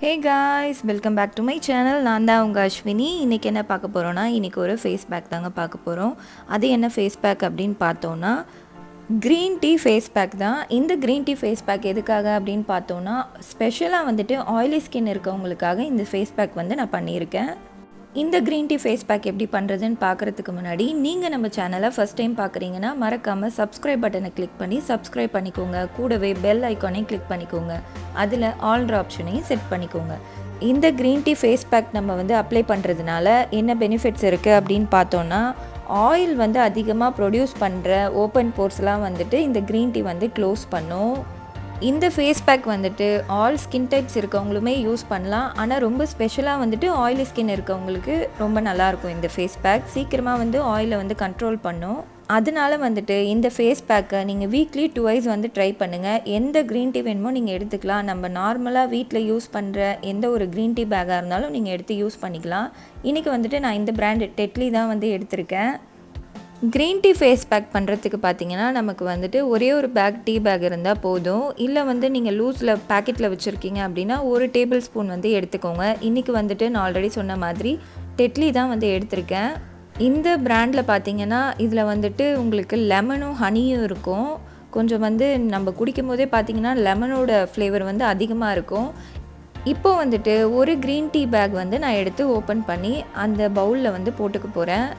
Hey guys, welcome back to my channel. நான் தான் உங்கள் அஸ்வினி. இன்றைக்கி என்ன பார்க்க போகிறோன்னா, இன்றைக்கி ஒரு ஃபேஸ் பேக் தாங்க பார்க்க போகிறோம். அது என்ன ஃபேஸ் பேக் அப்படின்னு பார்த்தோன்னா, க்ரீன் டீ ஃபேஸ் பேக் தான். இந்த க்ரீன் டீ ஃபேஸ் பேக் எதுக்காக அப்படின்னு பார்த்தோன்னா, ஸ்பெஷலாக வந்துட்டு ஆயிலி ஸ்கின் இருக்கவங்களுக்காக இந்த ஃபேஸ் பேக் வந்து நான் பண்ணியிருக்கேன். இந்த க்ரீன் டீ ஃபேஸ் பேக் எப்படி பண்ணுறதுன்னு பார்க்குறதுக்கு முன்னாடி நீங்கள் நம்ம சேனலை ஃபஸ்ட் டைம் பார்க்குறீங்கன்னா மறக்காமல் சப்ஸ்கிரைப் பட்டனை கிளிக் பண்ணி சப்ஸ்கிரைப் பண்ணிக்கோங்க. கூடவே பெல் ஐக்கானையும் கிளிக் பண்ணிக்கோங்க. அதில் ஆல்ட்ரு ஆப்ஷனையும் செட் பண்ணிக்கோங்க. இந்த க்ரீன் டீ ஃபேஸ் பேக் நம்ம வந்து அப்ளை பண்ணுறதுனால என்ன பெனிஃபிட்ஸ் இருக்குது அப்படின்னு பார்த்தோன்னா, ஆயில் வந்து அதிகமாக ப்ரொடியூஸ் பண்ணுற ஓப்பன் போர்ஸ்லாம் வந்துட்டு இந்த க்ரீன் டீ வந்து க்ளோஸ் பண்ணும். இந்த ஃபேஸ் பேக் வந்துட்டு ஆல் ஸ்கின் டைப்ஸ் இருக்கவங்களுமே யூஸ் பண்ணலாம். ஆனால் ரொம்ப ஸ்பெஷலாக வந்துட்டு ஆயிலி ஸ்கின் இருக்கவங்களுக்கு ரொம்ப நல்லாயிருக்கும். இந்த ஃபேஸ் பேக் சீக்கிரமாக வந்து ஆயிலை வந்து கண்ட்ரோல் பண்ணும். அதனால வந்துட்டு இந்த ஃபேஸ் பேக்கை நீங்கள் வீக்லி 2 டைம்ஸ் வந்து ட்ரை பண்ணுங்கள். எந்த க்ரீன் டீ வேணுமோ நீங்கள் எடுத்துக்கலாம். நம்ம நார்மலாக வீட்டில் யூஸ் பண்ணுற எந்த ஒரு க்ரீன் டீ பேக்காக இருந்தாலும் நீங்கள் எடுத்து யூஸ் பண்ணிக்கலாம். இன்றைக்கி வந்துட்டு நான் இந்த பிராண்டு டெட்லி தான் வந்து எடுத்திருக்கேன். க்ரீன் டீ ஃபேஸ் பேக் பண்ணுறதுக்கு பார்த்தீங்கன்னா, நமக்கு வந்துட்டு ஒரே ஒரு டீ பேக் இருந்தால் போதும். இல்லை வந்து நீங்கள் லூஸில் பேக்கெட்டில் வச்சுருக்கீங்க அப்படின்னா 1 டேபிள் ஸ்பூன் வந்து எடுத்துக்கோங்க. இன்றைக்கி வந்துட்டு நான் ஆல்ரெடி சொன்ன மாதிரி டெட்லி தான் வந்து எடுத்திருக்கேன். இந்த பிராண்டில் பார்த்தீங்கன்னா, இதில் வந்துட்டு உங்களுக்கு லெமனும் ஹனியும் இருக்கும். கொஞ்சம் வந்து நம்ம குடிக்கும் போதே பார்த்தீங்கன்னா லெமனோட ஃப்ளேவர் வந்து அதிகமாக இருக்கும். இப்போ வந்துட்டு ஒரு க்ரீன் டீ பேக் வந்து நான் எடுத்து ஓப்பன் பண்ணி அந்த பவுலில் வந்து போட்டுக்க போகிறேன்.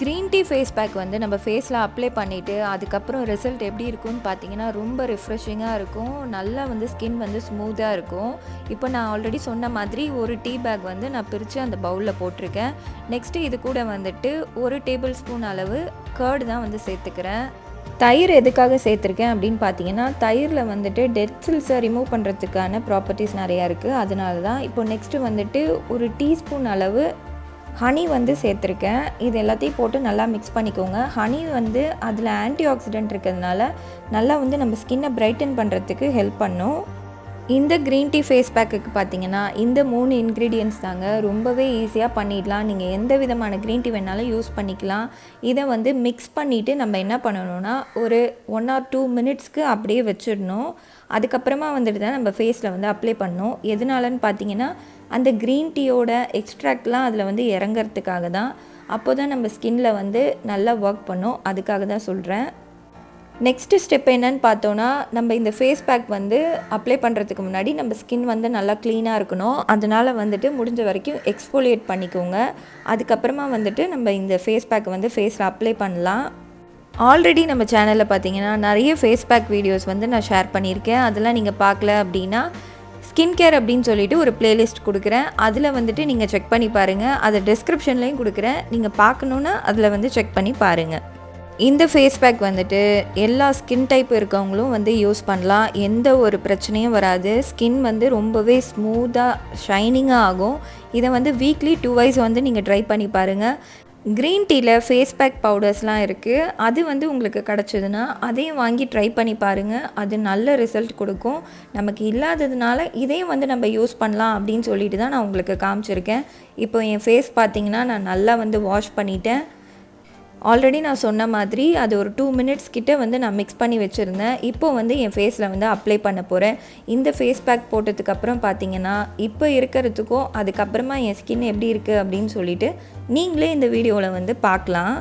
க்ரீன் டீ ஃபேஸ் பேக் வந்து நம்ம ஃபேஸில் அப்ளை பண்ணிவிட்டு அதுக்கப்புறம் ரிசல்ட் எப்படி இருக்கும்னு பார்த்தீங்கன்னா ரொம்ப ரிஃப்ரெஷிங்காக இருக்கும். நல்லா வந்து ஸ்கின் வந்து ஸ்மூத்தாக இருக்கும். இப்போ நான் ஆல்ரெடி சொன்ன மாதிரி ஒரு டீ பேக் வந்து நான் பிரித்து அந்த பவுலில் போட்டிருக்கேன். நெக்ஸ்ட்டு இது கூட வந்துட்டு 1 டேபிள் ஸ்பூன் அளவு கர்டு தான் வந்து சேர்த்துக்கிறேன். தயிர் எதுக்காக சேர்த்துருக்கேன் அப்படின்னு பார்த்தீங்கன்னா, தயிரில் வந்துட்டு டெட் செல்ஸை ரிமூவ் பண்ணுறதுக்கான ப்ராப்பர்ட்டிஸ் நிறையா இருக்குது. அதனால தான். இப்போ நெக்ஸ்ட்டு வந்துட்டு ஒரு டீஸ்பூன் அளவு ஹனி வந்து சேர்த்துருக்கேன். இது எல்லாத்தையும் போட்டு நல்லா மிக்ஸ் பண்ணிக்கோங்க. ஹனி வந்து அதில் ஆன்டி ஆக்சிடென்ட் இருக்கிறதுனால நல்லா வந்து நம்ம ஸ்கின்னை பிரைட்டன் பண்ணுறதுக்கு ஹெல்ப் பண்ணும். இந்த க்ரீன் டீ ஃபேஸ் பேக்குக்கு பார்த்தீங்கன்னா இந்த 3 இன்க்ரீடியன்ட்ஸ் தாங்க. ரொம்பவே ஈஸியாக பண்ணிடலாம். நீங்கள் எந்த விதமான க்ரீன் டீ வேணாலும் யூஸ் பண்ணிக்கலாம். இதை வந்து மிக்ஸ் பண்ணிவிட்டு நம்ம என்ன பண்ணணும்னா ஒரு 1 or 2 மினிட்ஸ்க்கு அப்படியே வச்சிடணும். அதுக்கப்புறமா வந்துட்டு தான் நம்ம ஃபேஸில் வந்து அப்ளை பண்ணணும். எதனாலன்னு பார்த்தீங்கன்னா, அந்த க்ரீன் டீயோட எக்ஸ்ட்ராக்ட்லாம் அதில் வந்து இறங்கிறதுக்காக தான். அப்போ தான் நம்ம ஸ்கின்னில் வந்து நல்லா ஒர்க் பண்ணும். அதுக்காக தான் சொல்கிறேன். நெக்ஸ்ட்டு ஸ்டெப் என்னன்னு பார்த்தோன்னா, நம்ம இந்த ஃபேஸ் பேக் வந்து அப்ளை பண்ணுறதுக்கு முன்னாடி நம்ம ஸ்கின் வந்து நல்லா க்ளீனாக இருக்கணும். அதனால் வந்துட்டு முடிஞ்ச வரைக்கும் எக்ஸ்ஃபோலியேட் பண்ணிக்கோங்க. அதுக்கப்புறமா வந்துட்டு நம்ம இந்த ஃபேஸ் பேக் வந்து ஃபேஸில் அப்ளை பண்ணலாம். ஆல்ரெடி நம்ம சேனலில் பார்த்தீங்கன்னா நிறைய ஃபேஸ் பேக் வீடியோஸ் வந்து நான் ஷேர் பண்ணியிருக்கேன். அதெல்லாம் நீங்கள் பார்க்கல அப்படின்னா ஸ்கின் கேர் அப்படின்னு சொல்லிட்டு ஒரு பிளேலிஸ்ட் கொடுக்குறேன். அதில் வந்துட்டு நீங்கள் செக் பண்ணி பாருங்கள். அதை டிஸ்கிரிப்ஷன்லேயும் கொடுக்குறேன். நீங்கள் பார்க்கணுன்னா அதில் வந்து செக் பண்ணி பாருங்கள். இந்த ஃபேஸ் பேக் வந்துட்டு எல்லா ஸ்கின் டைப் இருக்கவங்களும் வந்து யூஸ் பண்ணலாம். எந்த ஒரு பிரச்சனையும் வராது. ஸ்கின் வந்து ரொம்பவே ஸ்மூத்தாக ஷைனிங்காக ஆகும். இதை வந்து வீக்லி 2 டைம்ஸ் வந்து நீங்கள் ட்ரை பண்ணி பாருங்கள். க்ரீன் டீயில் ஃபேஸ் பேக் பவுடர்ஸ்லாம் இருக்குது. அது வந்து உங்களுக்கு கிடச்சிதுன்னா அதையும் வாங்கி ட்ரை பண்ணி பாருங்கள். அது நல்ல ரிசல்ட் கொடுக்கும். நமக்கு இல்லாததுனால இதையும் வந்து நம்ம யூஸ் பண்ணலாம் அப்படின்னு சொல்லிட்டு தான் நான் உங்களுக்கு காமிச்சிருக்கேன். இப்போ என் ஃபேஸ் பார்த்திங்கன்னா நான் நல்லா வந்து வாஷ் பண்ணிட்டேன். ஆல்ரெடி நான் சொன்ன மாதிரி அது ஒரு 2 மினிட்ஸ் கிட்ட வந்து நான் மிக்ஸ் பண்ணி வச்சுருந்தேன். இப்போது வந்து என் ஃபேஸில் வந்து அப்ளை பண்ண போகிறேன். இந்த ஃபேஸ் பேக் போட்டதுக்கப்புறம் பார்த்தீங்கன்னா இப்போ இருக்கிறதுக்கும் அதுக்கப்புறமா என் ஸ்கின் எப்படி இருக்குது அப்படின்னு சொல்லிட்டு நீங்களே இந்த வீடியோவில் வந்து பார்க்கலாம்.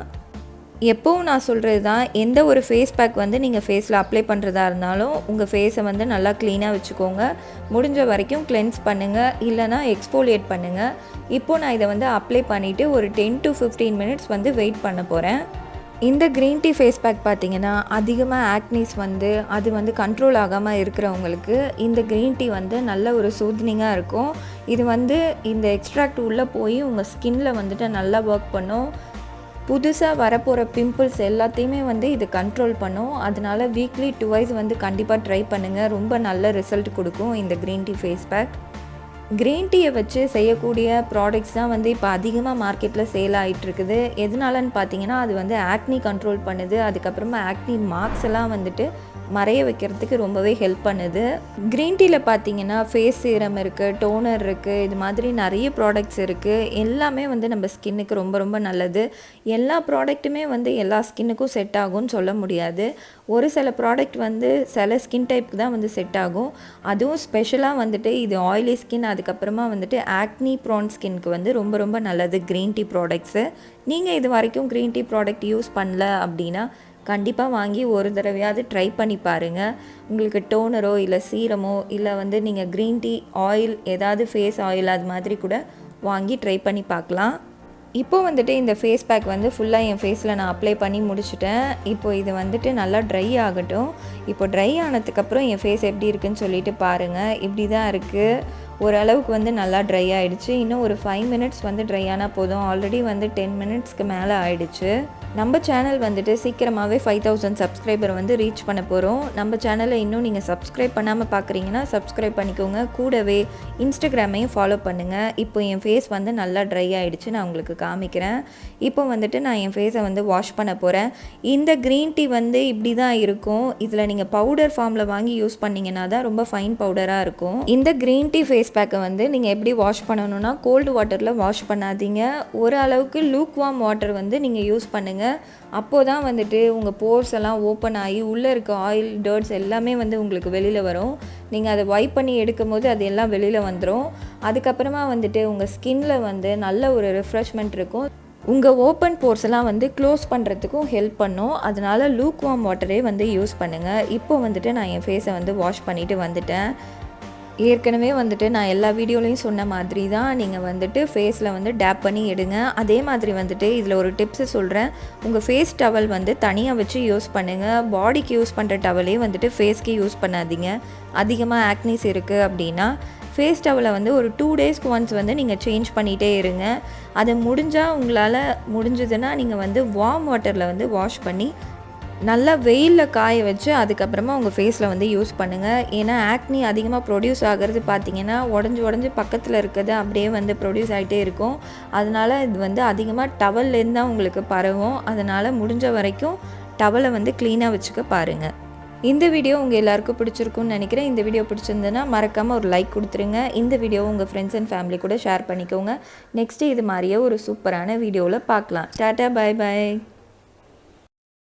எப்போவும் நான் சொல்கிறது தான், எந்த ஒரு ஃபேஸ் பேக் வந்து நீங்கள் ஃபேஸில் அப்ளை பண்ணுறதா இருந்தாலும் உங்கள் ஃபேஸை வந்து நல்லா க்ளீனாக வச்சுக்கோங்க. முடிஞ்ச வரைக்கும் கிளென்ஸ் பண்ணுங்கள், இல்லைனா எக்ஸ்ஃபோலியேட் பண்ணுங்கள். இப்போது நான் இதை வந்து அப்ளை பண்ணிவிட்டு ஒரு 10 to 15 மினிட்ஸ் வந்து வெயிட் பண்ண போகிறேன். இந்த க்ரீன் டீ ஃபேஸ் பேக் பார்த்திங்கன்னா அதிகமாக ஆக்னிஸ் வந்து அது வந்து கண்ட்ரோல் ஆகாமல் இருக்கிறவங்களுக்கு இந்த க்ரீன் டீ வந்து நல்ல ஒரு சூத்னிங்காக இருக்கும். இது வந்து இந்த எக்ஸ்ட்ராக்ட் உள்ளே போய் உங்கள் ஸ்கின்னில் வந்துட்டு நல்லா ஒர்க் பண்ணும். புதுசாக வரப்போகிற பிம்பிள்ஸ் எல்லாத்தையுமே வந்து இது கண்ட்ரோல் பண்ணும். அதனால் வீக்லி 2 டைம்ஸ் வந்து கண்டிப்பாக ட்ரை பண்ணுங்கள். ரொம்ப நல்ல ரிசல்ட் கொடுக்கும் இந்த green tea face pack. Green டீயை வச்சு செய்யக்கூடிய ப்ராடக்ட்ஸ் தான் வந்து இப்போ அதிகமாக மார்க்கெட்டில் சேல் ஆகிட்டுருக்குது. எதனாலன்னு பார்த்தீங்கன்னா அது வந்து ஆக்னி கண்ட்ரோல் பண்ணுது. அதுக்கப்புறமா ஆக்னி மார்க்ஸ் எல்லாம் வந்துட்டு மறைய வைக்கிறதுக்கு ரொம்பவே ஹெல்ப் பண்ணுது. க்ரீன் டீயில் பார்த்தீங்கன்னா ஃபேஸ் சீரம் இருக்குது, டோனர் இருக்குது, இது மாதிரி நிறைய ப்ராடக்ட்ஸ் இருக்குது. எல்லாமே வந்து நம்ம ஸ்கின்னுக்கு ரொம்ப ரொம்ப நல்லது. எல்லா ப்ராடக்ட்டுமே வந்து எல்லா ஸ்கின்னுக்கும் செட் ஆகும்னு சொல்ல முடியாது. ஒரு சில ப்ராடக்ட் வந்து சில ஸ்கின் டைப்புக்கு தான் வந்து செட் ஆகும். அதுவும் ஸ்பெஷலாக வந்துட்டு இது ஆயிலி ஸ்கின், அதுக்கப்புறமா வந்துட்டு ஆக்னி ப்ரான் ஸ்கின்க்கு வந்து ரொம்ப ரொம்ப நல்லது க்ரீன் டீ ப்ராடக்ட்ஸு. நீங்கள் இது வரைக்கும் க்ரீன் டீ ப்ராடக்ட் யூஸ் பண்ணல அப்படின்னா கண்டிப்பாக வாங்கி ஒரு தடவையாவது ட்ரை பண்ணி பாருங்கள். உங்களுக்கு டோனரோ இல்லை சீரமோ இல்லை வந்து நீங்கள் க்ரீன் டீ ஆயில் ஏதாவது ஃபேஸ் ஆயில் அது மாதிரி கூட வாங்கி ட்ரை பண்ணி பார்க்கலாம். இப்போது வந்துட்டு இந்த ஃபேஸ் பேக் வந்து ஃபுல்லாக என் ஃபேஸில் நான் அப்ளை பண்ணி முடிச்சிட்டேன். இப்போது இது வந்துட்டு நல்லா ட்ரை ஆகட்டும். இப்போ ட்ரை ஆனதுக்கப்புறம் என் ஃபேஸ் எப்படி இருக்குன்னு சொல்லிட்டு பாருங்கள். இப்படி தான் இருக்குது. ஓரளவுக்கு வந்து நல்லா ட்ரை ஆகிடுச்சு. இன்னும் ஒரு 5 மினிட்ஸ் வந்து ட்ரை ஆனால் போதும். ஆல்ரெடி வந்து 10 மினிட்ஸ்க்கு மேலே ஆகிடுச்சு. நம்ம சேனல் வந்துட்டு சீக்கிரமாகவே 5000 சப்ஸ்கிரைபர் வந்து ரீச் பண்ண போகிறோம். நம்ம சேனலை இன்னும் நீங்கள் சப்ஸ்கிரைப் பண்ணாமல் பார்க்குறீங்கன்னா சப்ஸ்கிரைப் பண்ணிக்கோங்க. கூடவே இன்ஸ்டாகிராமையும் ஃபாலோ பண்ணுங்கள். இப்போ என் ஃபேஸ் வந்து நல்லா ட்ரை ஆகிடுச்சு. நான் உங்களுக்கு காமிக்கிறேன். இப்போ வந்துட்டு நான் என் ஃபேஸை வந்து வாஷ் பண்ண போகிறேன். இந்த க்ரீன் டீ வந்து இப்படி தான் இருக்கும். இதில் நீங்கள் பவுடர் ஃபார்மில் வாங்கி யூஸ் பண்ணிங்கன்னா தான் ரொம்ப ஃபைன் பவுடராக இருக்கும். இந்த க்ரீன் டீ ஃபேஸ் பேக்கை வந்து நீங்கள் எப்படி வாஷ் பண்ணணும்னா கோல்டு வாட்டரில் வாஷ் பண்ணாதீங்க. ஒரு அளவுக்கு லூக் வார்ம் வாட்டர் வந்து நீங்கள் யூஸ் பண்ணுங்கள். அப்போது தான் வந்துட்டு உங்கள் போர்ஸ் எல்லாம் ஓப்பன் ஆகி உள்ளே இருக்க ஆயில் டர்ட்ஸ் எல்லாமே வந்து உங்களுக்கு வெளியில் வரும். நீங்கள் அதை வைப் பண்ணி எடுக்கும் போது அது எல்லாம் வெளியில் வந்துடும். அதுக்கப்புறமா வந்துட்டு உங்கள் ஸ்கின்ல வந்து நல்ல ஒரு ரெஃப்ரெஷ்மெண்ட் இருக்கும். உங்கள் ஓப்பன் போர்ஸ் எல்லாம் வந்து க்ளோஸ் பண்ணுறதுக்கும் ஹெல்ப் பண்ணும். அதனால் லூக் வார்ம் வாட்டரே வந்து யூஸ் பண்ணுங்கள். இப்போ வந்துட்டு நான் என் ஃபேஸை வந்து வாஷ் பண்ணிவிட்டு வந்துட்டேன். ஏற்கனவே வந்துட்டு நான் எல்லா வீடியோலையும் சொன்ன மாதிரி தான் நீங்கள் வந்துட்டு ஃபேஸில் வந்து டேப் பண்ணி எடுங்க. அதே மாதிரி வந்துட்டு இதில் ஒரு டிப்ஸு சொல்கிறேன். உங்கள் ஃபேஸ் டவல் வந்து தனியாக வச்சு யூஸ் பண்ணுங்கள். பாடிக்கு யூஸ் பண்ணுற டவலே வந்துட்டு ஃபேஸ்க்கு யூஸ் பண்ணாதீங்க. அதிகமாக ஆக்னிஸ் இருக்குது அப்படின்னா ஃபேஸ் டவலை வந்து ஒரு 2 டேஸ்க்கு ஒன்ஸ் வந்து நீங்கள் சேஞ்ச் பண்ணிகிட்டே இருங்க. அது முடிஞ்சால் உங்களால் முடிஞ்சதுன்னா நீங்கள் வந்து வார்ம் வாட்டரில் வந்து வாஷ் பண்ணி நல்லா வெயிலில் காய வச்சு அதுக்கப்புறமா உங்கள் ஃபேஸில் வந்து யூஸ் பண்ணுங்கள். ஏன்னா ஆக்னி அதிகமாக ப்ரொடியூஸ் ஆகிறது பார்த்திங்கன்னா உடஞ்சி பக்கத்தில் இருக்கிறது அப்படியே வந்து ப்ரொடியூஸ் ஆகிட்டே இருக்கும். அதனால் இது வந்து அதிகமாக டவல்லேருந்து தான் உங்களுக்கு பரவும். அதனால் முடிஞ்ச வரைக்கும் டவலை வந்து க்ளீனாக வச்சுக்க பாருங்கள். இந்த வீடியோ உங்கள் எல்லாருக்கும் பிடிச்சிருக்குன்னு நினைக்கிறேன். இந்த வீடியோ பிடிச்சிருந்ததுன்னா மறக்காமல் ஒரு லைக் கொடுத்துருங்க. இந்த வீடியோ உங்கள் ஃப்ரெண்ட்ஸ் அண்ட் ஃபேமிலி கூட ஷேர் பண்ணிக்கோங்க. நெக்ஸ்ட்டு இது மாதிரியே ஒரு சூப்பரான வீடியோவில் பார்க்கலாம். Tata, bye by.